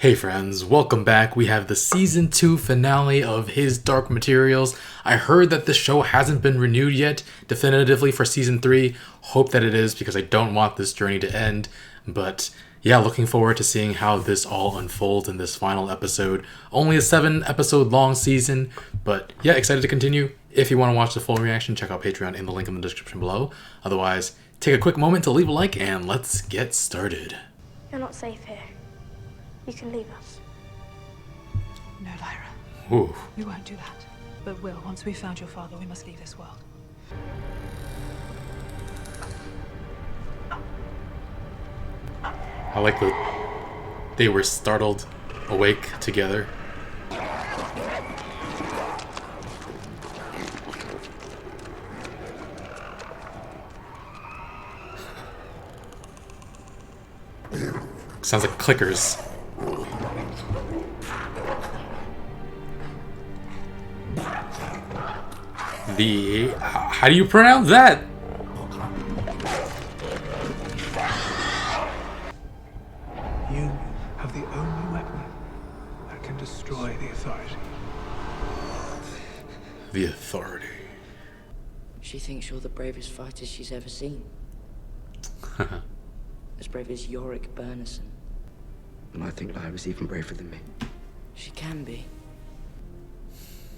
Hey friends, welcome back. We have the season 2 finale of His Dark Materials. I heard that the show hasn't been renewed yet, definitively for season 3. Hope that it is because I don't want this journey to end. But yeah, looking forward to seeing how this all unfolds in this final episode. Only a 7-episode long season, but yeah, excited to continue. If you want to watch the full reaction, check out Patreon in the link in the description below. Otherwise, take a quick moment to leave a like and let's get started. You're not safe here. You can leave us. No, Lyra. Ooh. You won't do that. But Will, once we've found your father, we must leave this world. I like that they were startled awake together. Sounds like clickers. How do you pronounce that? You have the only weapon that can destroy the Authority. The Authority. She thinks you're the bravest fighter she's ever seen. As brave as Yorick Bernison. And I think Lyra's even braver than me. She can be.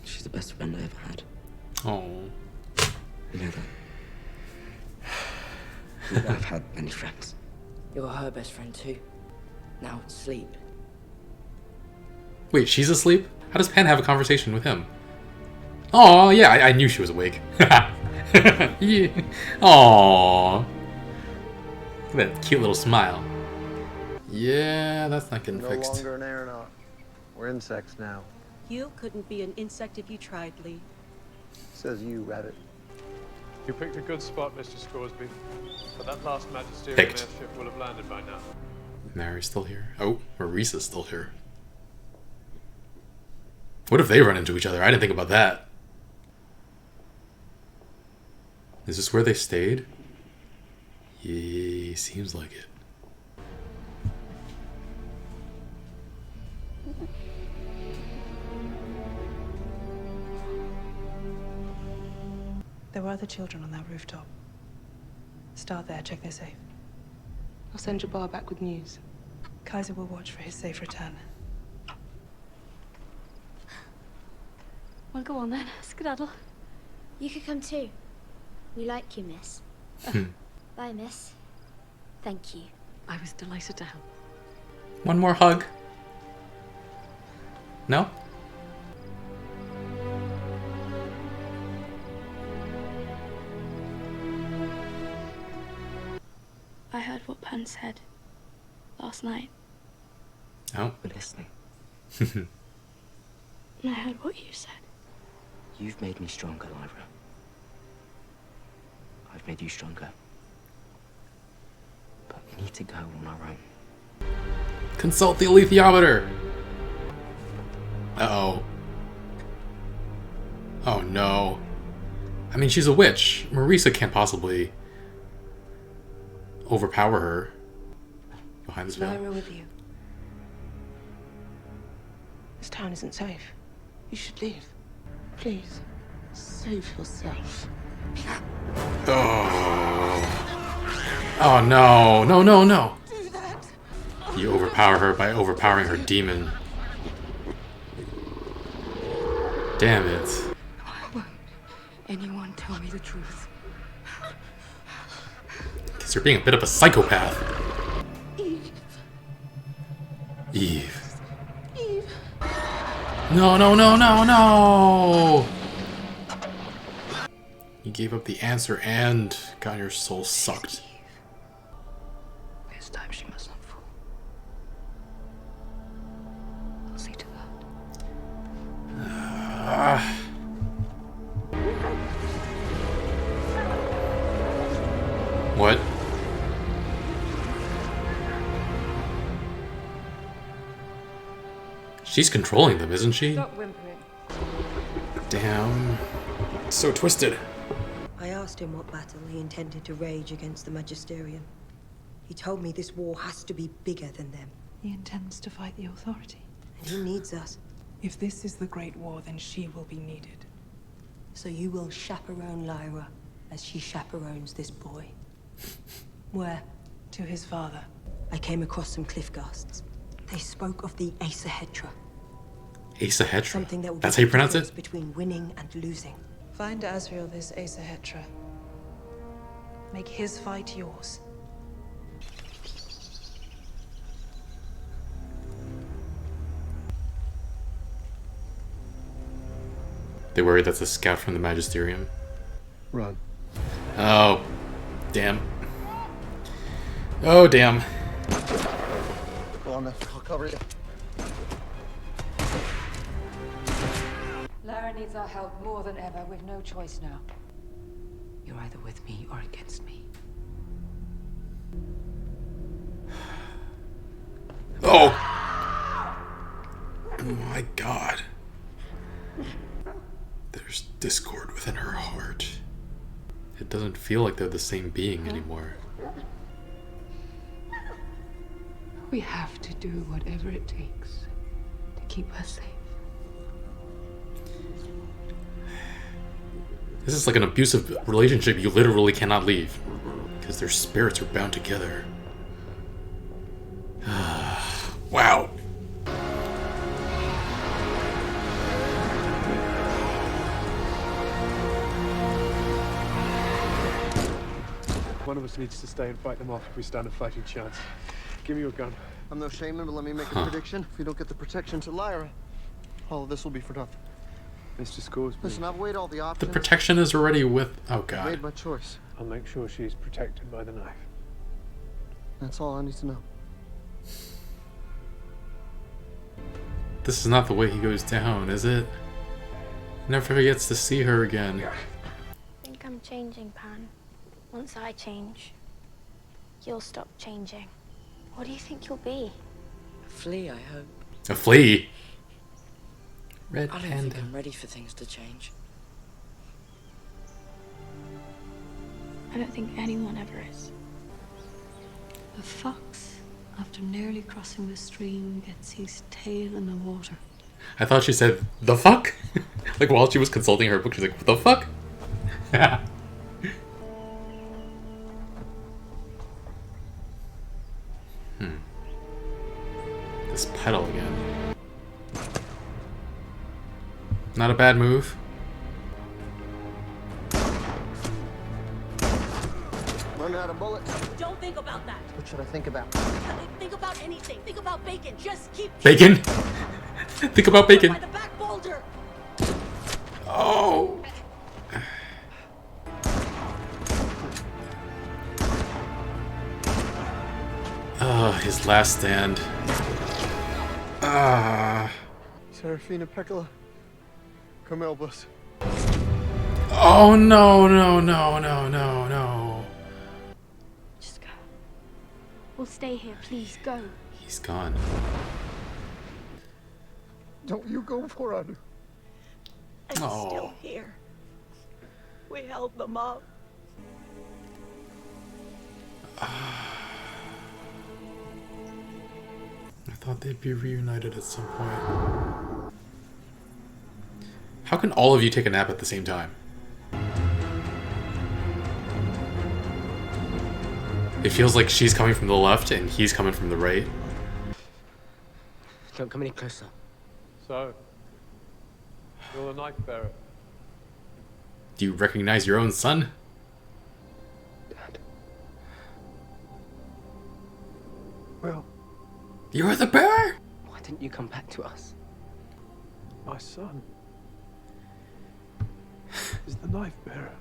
She's the best friend I ever had. Oh. You know that? I've had many friends. You're her best friend too. Now sleep. Wait, she's asleep? How does Pan have a conversation with him? Oh, yeah, I knew she was awake. Yeah. Aww. Look at that cute little smile. Yeah, that's not getting fixed. No longer an aeronaut. We're insects now. You couldn't be an insect if you tried, Lee. Says you, Rabbit. You picked a good spot, Mr. Scorsby. But that last Magisterium airship will have landed by now. Mary's still here. Oh, Marisa's still here. What if they run into each other? I didn't think about that. Is this where they stayed? Yeah, seems like it. There were other children on that rooftop. Start there, check they're safe. I'll send Jabbar back with news. Kaiser will watch for his safe return. Well, go on then. Skedaddle. You could come too. We like you, miss. Bye, miss. Thank you. I was delighted to help. One more hug. No? I heard what Pan said last night. Oh. We're listening. And I heard what you said. You've made me stronger, Lyra. I've made you stronger. But we need to go on our own. Consult the alethiometer! Uh-oh. Oh no. I mean, she's a witch. Marisa can't possibly overpower her behind this veil. Lyra with you. This town isn't safe. You should leave. Please, save yourself. Oh. Oh no. No, no, no. You overpower her by overpowering her demon. Damn it. Why won't anyone tell me the truth? Because you're being a bit of a psychopath. Eve. Eve. Eve. No, no, no, no, no! You gave up the answer and got your soul sucked. This time she must not fall. I'll see to that. What? She's controlling them, isn't she? Stop whimpering. Damn. So twisted. I asked him what battle he intended to rage against the Magisterium. He told me this war has to be bigger than them. He intends to fight the authority. And he needs us. If this is the Great War, then she will be needed. So you will chaperone Lyra as she chaperones this boy. Where? To his father. I came across some cliff ghasts. They spoke of the Æsahættr. Æsahættr? Something that will That's how you pronounce it? between winning and losing. Find Asriel this Æsahættr. Make his fight yours. They worried that's a scout from the Magisterium. Run. Oh, damn. Oh, damn. Go on, I'll cover you. Lyra needs our help more than ever. We've no choice now. You're either with me or against me. Oh! Oh my god. There's discord within her heart. It doesn't feel like they're the same being anymore. We have to do whatever it takes to keep her safe. This is like an abusive relationship you literally cannot leave. Because their spirits are bound together. Wow. One of us needs to stay and fight them off if we stand a fighting chance. Give me your gun. I'm no shaman, but let me make a prediction. If we don't get the protection to Lyra, all of this will be for nothing. Mr. Scorsby. Listen, I've weighed all the The options. protection is already with... Oh I god. made my choice. I'll make sure she's protected by the knife. That's all I need to know. This is not the way he goes down, is it? Never gets to see her again. I think I'm changing, Pan. Once I change, you'll stop changing. What do you think you'll be? A flea, I hope. A flea? Red I don't panda. think I'm ready for things to change. I don't think anyone ever is. A fox, after nearly crossing the stream, gets his tail in the water. I thought she said, the fuck? Like while she was consulting her book, she's like, what the fuck? This pedal again. Not a bad move. Run out of bullets. Don't think about that. What should I think about? Think about anything. Think about bacon. Just keep Bacon? Think about bacon. by the back boulder. Oh. His last stand. Serafina Peccola, come help us. Oh no, no, no, no, no, no. Just go. We'll stay here, please, go. He's gone. Don't you go for it. I'm still here. We held them up. I thought they'd be reunited at some point. How can all of you take a nap at the same time? It feels like she's coming from the left and he's coming from the right. Don't come any closer. So, you're the knife bearer. Do you recognize your own son? Dad. Well, You're the bear? Why didn't you come back to us? my son is the knife bearer.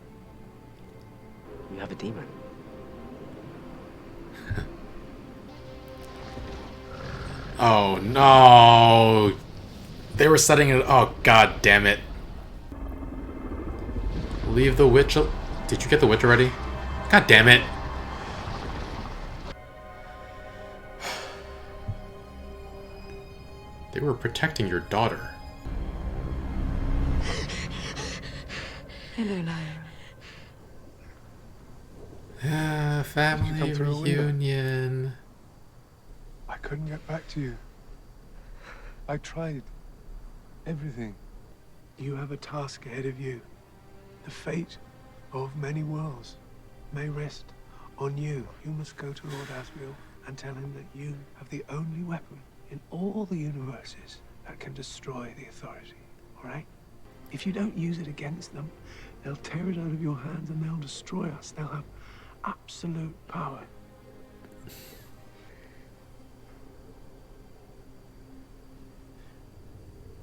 You have a demon. Oh no! They were setting it. Oh god damn it! Leave the witch. Did you get the witch already? God damn it! They were protecting your daughter. Hello, Lyra. Family come through a window? reunion. I couldn't get back to you. I tried everything. You have a task ahead of you. The fate of many worlds may rest on you. You must go to Lord Asriel and tell him that you have the only weapon in all the universes that can destroy the authority, all right? If you don't use it against them, they'll tear it out of your hands and they'll destroy us. They'll have absolute power.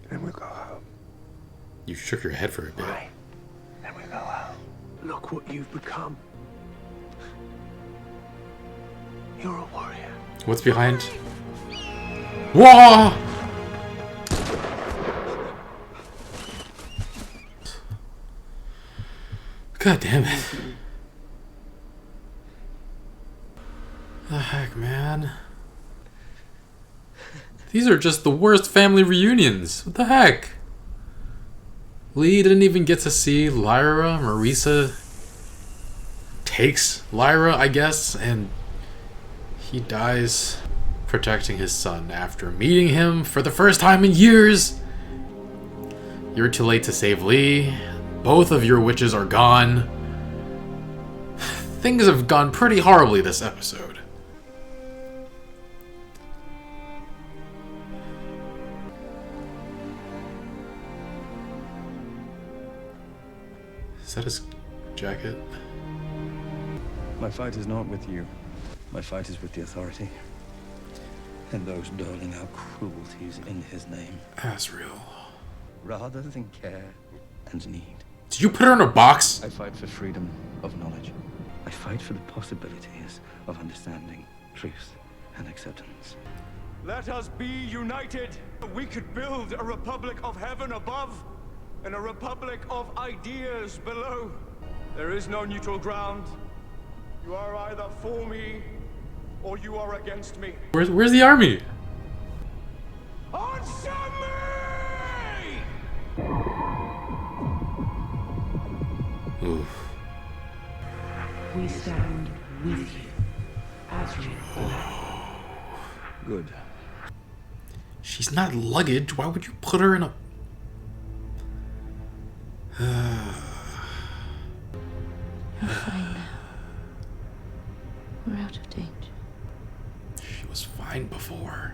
Then we'll go home. You shook your head for a bit. Right. Then we go home. Look what you've become. You're a warrior. What's behind? Whoa! God damn it. The heck, man? These are just the worst family reunions. What the heck? Lee didn't even get to see Lyra. Marisa takes Lyra, I guess, and he dies protecting his son after meeting him for the first time in years. You're too late to save Lee. Both of your witches are gone. Things have gone pretty horribly this episode. Is that his jacket? My fight is not with you. My fight is with the authority. And those doling out cruelties in his name. Asriel. Rather than care and need. Did you put her in a box? I fight for freedom of knowledge. I fight for the possibilities of understanding, truth, and acceptance. Let us be united. We could build a republic of heaven above and a republic of ideas below. There is no neutral ground. You are either for me or you are against me. Where's the army? Answer me! Oof. We stand with you, Asriel. Good. She's not luggage. Why would you put her in a... You're fine now. We're out of danger. She was fine before.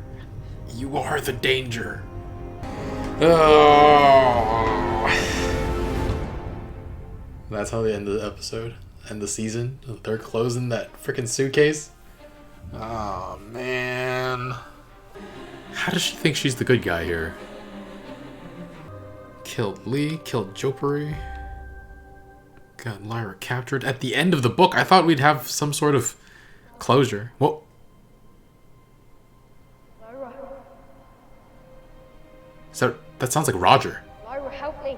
You are the danger. Oh. That's how they end the episode. End the season. They're closing that freaking suitcase. Oh, man. How does she think she's the good guy here? Killed Lee, killed Jopari. Got Lyra captured. At the end of the book, I thought we'd have some sort of closure. Whoa. Lyra. That sounds like Roger. Lyra, help me.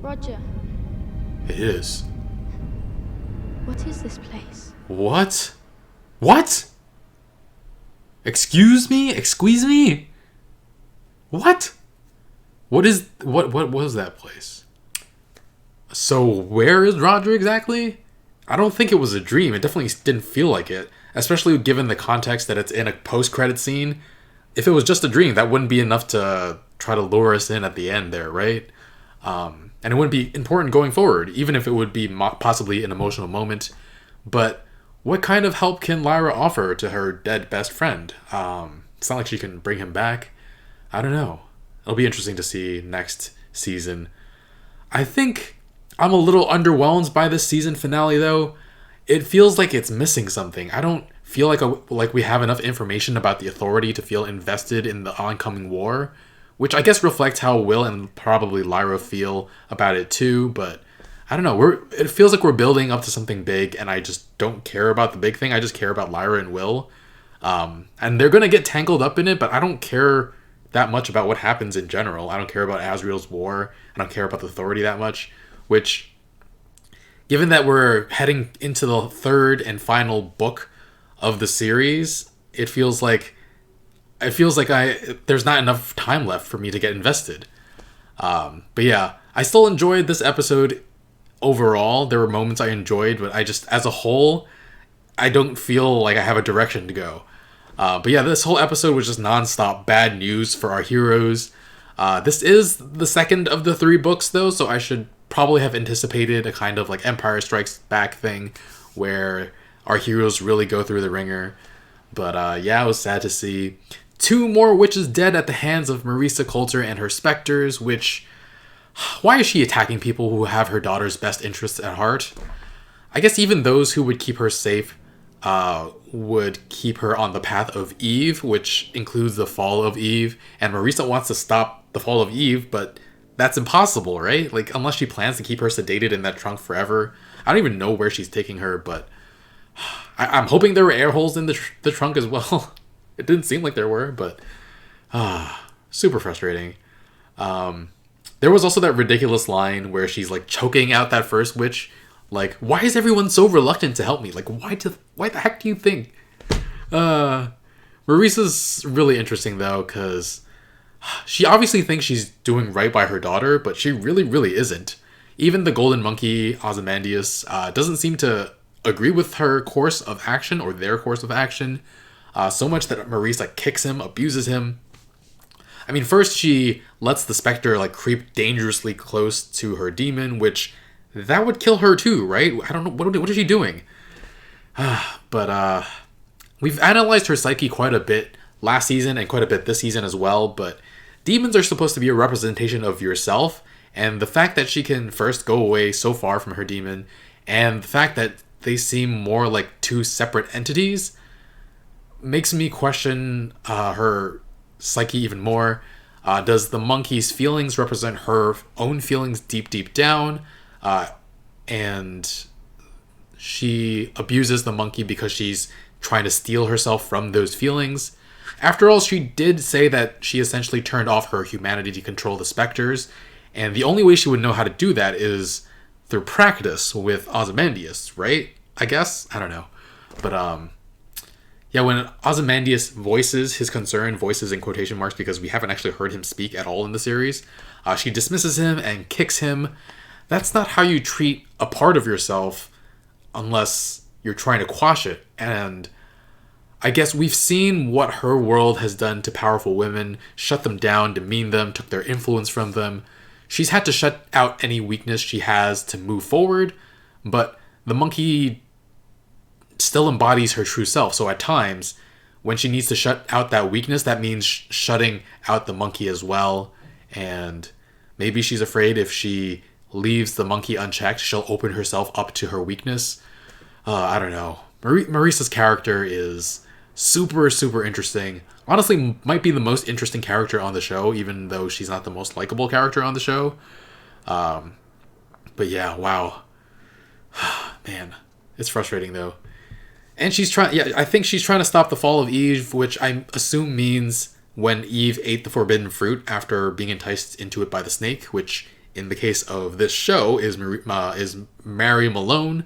Roger. It is. What is this place? What? What? Excuse me? Excuse me? What? What was that place? So where is Roger exactly? I don't think it was a dream. It definitely didn't feel like it, especially given the context that it's in a post-credit scene. If it was just a dream, that wouldn't be enough to try to lure us in at the end there, right? And it wouldn't be important going forward, even if it would be possibly an emotional moment. But what kind of help can Lyra offer to her dead best friend? It's not like she can bring him back. I don't know. It'll be interesting to see next season. I think I'm a little underwhelmed by this season finale, though. It feels like it's missing something. I don't feel like we have enough information about the authority to feel invested in the oncoming war, which I guess reflects how Will and probably Lyra feel about it too. But I don't know. It feels like we're building up to something big, and I just don't care about the big thing. I just care about Lyra and Will, and they're gonna get tangled up in it. But I don't care that much about what happens in general. I don't care about Asriel's war. I don't care about the authority that much. Which, given that we're heading into the third and final book of the series, it feels like there's not enough time left for me to get invested. But yeah, I still enjoyed this episode overall. There were moments I enjoyed, but I just, as a whole, I don't feel like I have a direction to go. But yeah, this whole episode was just nonstop bad news for our heroes. This is the second of the 3 books, though, so I should probably have anticipated a kind of like Empire Strikes Back thing where our heroes really go through the ringer. But yeah, it was sad to see 2 more witches dead at the hands of Marisa Coulter and her specters, which... Why is she attacking people who have her daughter's best interests at heart? I guess even those who would keep her safe would keep her on the path of Eve, which includes the fall of Eve. And Marisa wants to stop the fall of Eve, but that's impossible, right? Like, unless she plans to keep her sedated in that trunk forever. I don't even know where she's taking her, but I'm hoping there were air holes in the trunk as well. It didn't seem like there were, but super frustrating. There was also that ridiculous line where she's like choking out that first witch. Like, why is everyone so reluctant to help me? Like, why the heck do you think? Marisa's really interesting though, because she obviously thinks she's doing right by her daughter, but she really, really isn't. Even the golden monkey, Ozymandias, doesn't seem to agree with her course of action or their course of action. So much that Marisa kicks him, abuses him. I mean, first she lets the specter like creep dangerously close to her demon, which that would kill her too, right? I don't know, what is she doing? But we've analyzed her psyche quite a bit last season and quite a bit this season as well, but demons are supposed to be a representation of yourself, and the fact that she can first go away so far from her demon, and the fact that they seem more like 2 separate entities, makes me question her psyche even more. Does the monkey's feelings represent her own feelings deep down? And she abuses the monkey because she's trying to steal herself from those feelings. After all, she did say that she essentially turned off her humanity to control the specters, and the only way she would know how to do that is through practice with Ozymandias, right? I guess? I don't know. But yeah, when Ozymandias voices his concern, voices in quotation marks because we haven't actually heard him speak at all in the series, she dismisses him and kicks him. That's not how you treat a part of yourself unless you're trying to quash it. And I guess we've seen what her world has done to powerful women, shut them down, demeaned them, took their influence from them. She's had to shut out any weakness she has to move forward, but the monkey still embodies her true self. So at times, when she needs to shut out that weakness, that means shutting out the monkey as well. And maybe she's afraid if she leaves the monkey unchecked, she'll open herself up to her weakness. I don't know. Marisa's character is super, super interesting. Honestly, might be the most interesting character on the show, even though she's not the most likable character on the show. But yeah, wow. Man, it's frustrating though. And I think she's trying to stop the fall of Eve, which I assume means when Eve ate the forbidden fruit after being enticed into it by the snake, which in the case of this show is Mary Malone.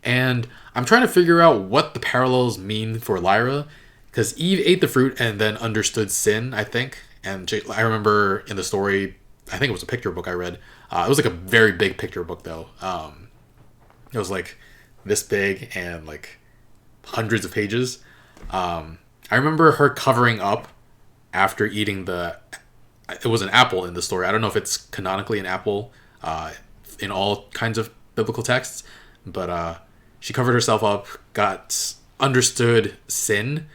And I'm trying to figure out what the parallels mean for Lyra, because Eve ate the fruit and then understood sin, I think. And I remember in the story, I think it was a picture book I read. It was like a very big picture book though. It was like this big and like hundreds of pages. I remember her covering up after eating it was an apple in the story. I don't know if it's canonically an apple in all kinds of biblical texts, but she covered herself up, understood sin,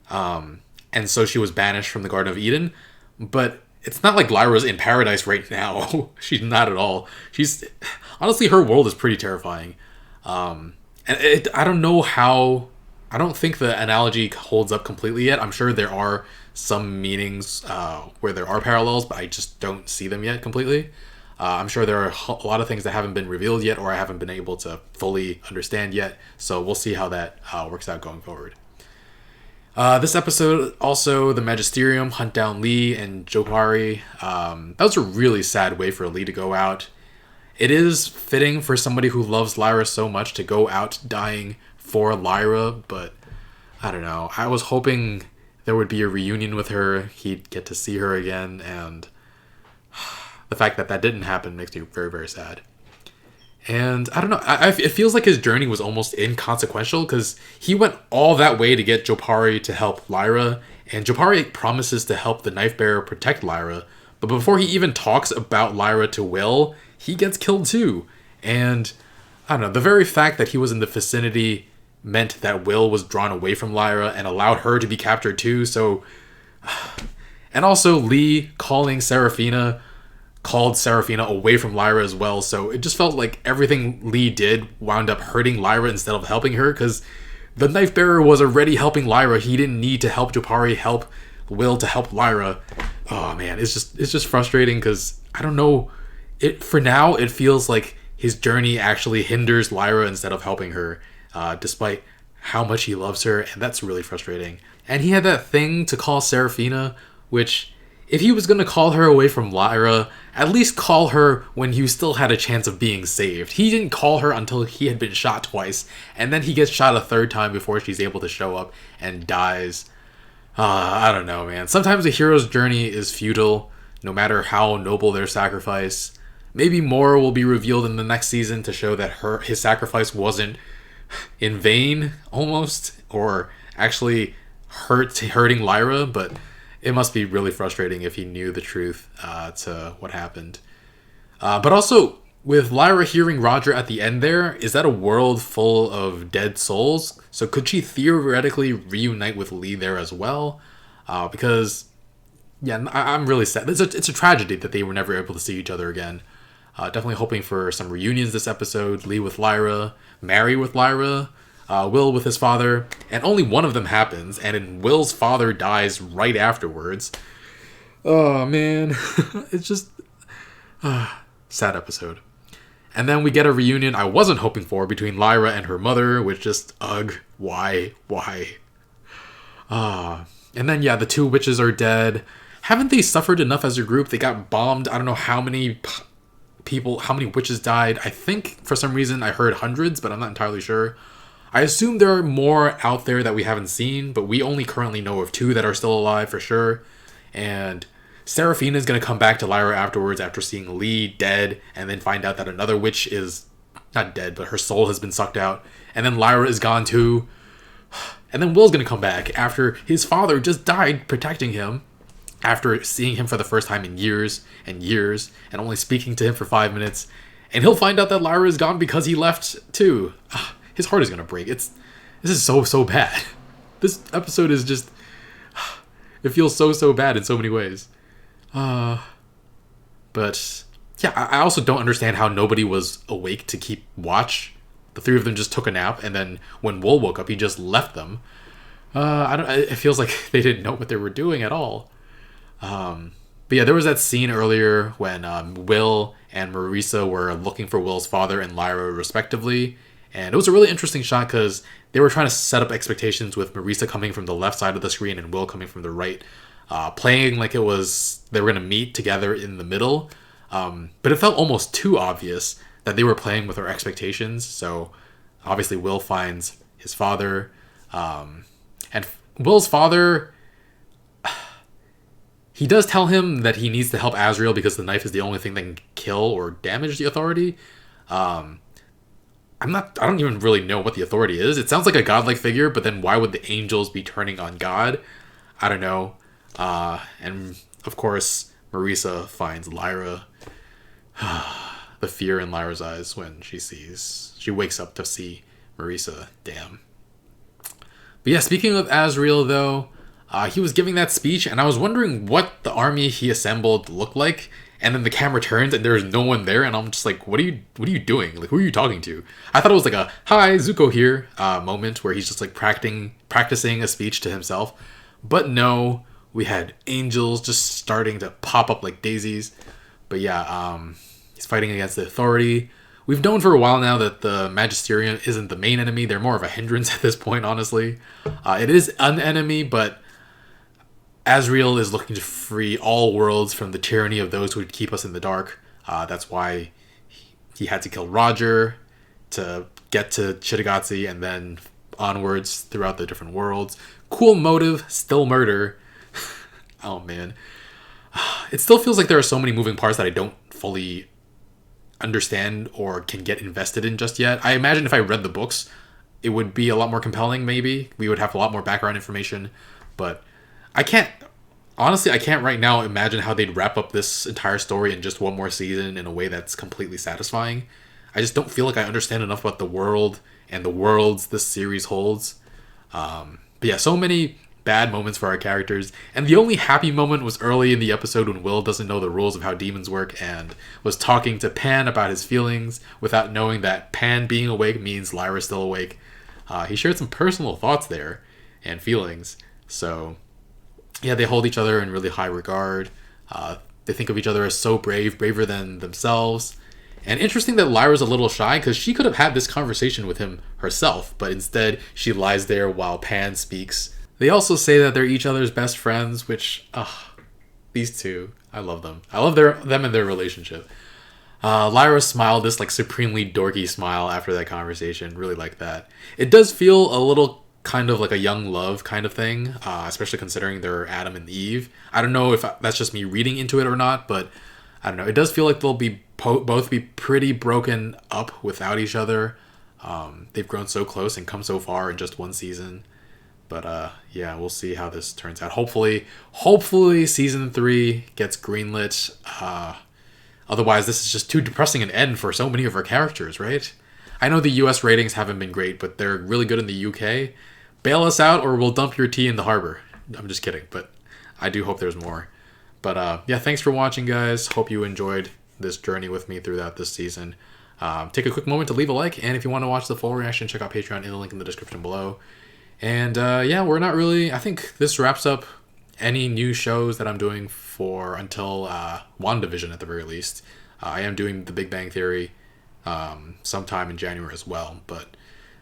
and so she was banished from the Garden of Eden. But it's not like Lyra's in paradise right now. She's not at all. Honestly, her world is pretty terrifying. And I don't know how... I don't think the analogy holds up completely yet. I'm sure there are some meanings where there are parallels, but I just don't see them yet completely. I'm sure there are a lot of things that haven't been revealed yet, or I haven't been able to fully understand yet. So we'll see how that works out going forward. This episode, also, the Magisterium hunt down Lee and Johari. That was a really sad way for Lee to go out. It is fitting for somebody who loves Lyra so much to go out dying for Lyra, but I don't know. I was hoping there would be a reunion with her. He'd get to see her again, and the fact that that didn't happen makes me very, very sad. And I don't know, it feels like his journey was almost inconsequential because he went all that way to get Jopari to help Lyra, and Jopari promises to help the knife bearer protect Lyra. But before he even talks about Lyra to Will, he gets killed too. And I don't know, the very fact that he was in the vicinity meant that Will was drawn away from Lyra and allowed her to be captured too. So, and also Lee called Serafina away from Lyra as well. So it just felt like everything Lee did wound up hurting Lyra instead of helping her, because the knife bearer was already helping Lyra. He didn't need to help Jopari help Will to help Lyra. Oh man, it's just frustrating because I don't know. For now, it feels like his journey actually hinders Lyra instead of helping her, despite how much he loves her, and that's really frustrating. And he had that thing to call Serafina, which, if he was going to call her away from Lyra, at least call her when you still had a chance of being saved. He didn't call her until he had been shot twice, and then he gets shot a third time before she's able to show up and dies. I don't know, man. Sometimes a hero's journey is futile, no matter how noble their sacrifice. Maybe more will be revealed in the next season to show that his sacrifice wasn't in vain, almost, or actually hurting Lyra, but it must be really frustrating if he knew the truth to what happened. But also, with Lyra hearing Roger at the end there, is that a world full of dead souls? So could she theoretically reunite with Lee there as well? Because, yeah, I'm really sad. It's a tragedy that they were never able to see each other again. Definitely hoping for some reunions this episode. Lee with Lyra, Mary with Lyra, Will with his father, and only one of them happens, and then Will's father dies right afterwards. Oh man, it's just sad episode. And then we get a reunion I wasn't hoping for between Lyra and her mother, which just why? And then yeah, the two witches are dead. Haven't they suffered enough as a group? They got bombed. I don't know how many witches died. I think for some reason I heard hundreds, but I'm not entirely sure. I assume there are more out there that we haven't seen, but we only currently know of 2 that are still alive for sure. And Serafina is going to come back to Lyra afterwards after seeing Lee dead, and then find out that another witch is not dead, but her soul has been sucked out. And then Lyra is gone too. And then Will's going to come back after his father just died protecting him, after seeing him for the first time in years and years, and only speaking to him for 5 minutes. And he'll find out that Lyra is gone because he left too. His heart is going to break. This is so bad. This episode is just, it feels so bad in so many ways. But yeah, I also don't understand how nobody was awake to keep watch. The 3 of them just took a nap, and then when Will woke up, he just left them. It feels like they didn't know what they were doing at all. But yeah, there was that scene earlier when Will and Marisa were looking for Will's father and Lyra respectively. And it was a really interesting shot because they were trying to set up expectations with Marisa coming from the left side of the screen and Will coming from the right, playing like it was they were going to meet together in the middle. But it felt almost too obvious that they were playing with our expectations. So obviously Will finds his father. And Will's father, he does tell him that he needs to help Asriel because the knife is the only thing that can kill or damage the authority. I don't even really know what the authority is. It sounds like a godlike figure, but then why would the angels be turning on God? I don't know. And of course, Marisa finds Lyra. The fear in Lyra's eyes when she wakes up to see Marisa. Damn. But yeah, speaking of Asriel though, he was giving that speech and I was wondering what the army he assembled looked like. And then the camera turns and there's no one there, and I'm just like, what are you doing? Like, who are you talking to? I thought it was like a "Hi, Zuko here" moment where he's just like practicing a speech to himself. But no, we had angels just starting to pop up like daisies. But yeah, he's fighting against the authority. We've known for a while now that the Magisterium isn't the main enemy. They're more of a hindrance at this point, honestly. It is an enemy, but Asriel is looking to free all worlds from the tyranny of those who would keep us in the dark. That's why he had to kill Roger to get to Chittagazze and then onwards throughout the different worlds. Cool motive, still murder. Oh man. It still feels like there are so many moving parts that I don't fully understand or can get invested in just yet. I imagine if I read the books, it would be a lot more compelling. Maybe we would have a lot more background information, but I can't right now imagine how they'd wrap up this entire story in just one more season in a way that's completely satisfying. I just don't feel like I understand enough about the world and the worlds this series holds. But yeah, so many bad moments for our characters, and the only happy moment was early in the episode when Will doesn't know the rules of how demons work and was talking to Pan about his feelings without knowing that Pan being awake means Lyra's still awake. He shared some personal thoughts there and feelings, so yeah, they hold each other in really high regard. They think of each other as so brave, braver than themselves. And interesting that Lyra's a little shy, because she could have had this conversation with him herself, but instead she lies there while Pan speaks. They also say that they're each other's best friends, which, these two, I love them. I love them and their relationship. Lyra smiled this like supremely dorky smile after that conversation. Really like that. It does feel a little kind of like a young love kind of thing, especially considering they're Adam and Eve. I don't know if that's just me reading into it or not, but I don't know. It does feel like they'll be both be pretty broken up without each other. They've grown so close and come so far in just one season. But yeah, we'll see how this turns out. Hopefully season 3 gets greenlit. Otherwise, this is just too depressing an end for so many of our characters, right? I know the US ratings haven't been great, but they're really good in the UK. Bail us out or we'll dump your tea in the harbor. I'm just kidding, but I do hope there's more. But yeah, thanks for watching, guys. Hope you enjoyed this journey with me throughout this season. Take a quick moment to leave a like, and if you want to watch the full reaction, check out Patreon in the link in the description below. And yeah, we're not really... I think this wraps up any new shows that I'm doing for until WandaVision at the very least. I am doing The Big Bang Theory sometime in January as well. But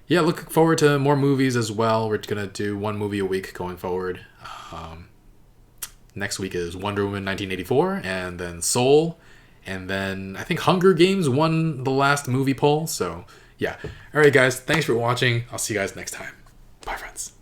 yeah, looking forward to more movies as well. We're going to do one movie a week going forward. Next week is Wonder Woman 1984, and then Soul, and then I think Hunger Games won the last movie poll. So yeah. Alright guys, thanks for watching. I'll see you guys next time. Bye friends.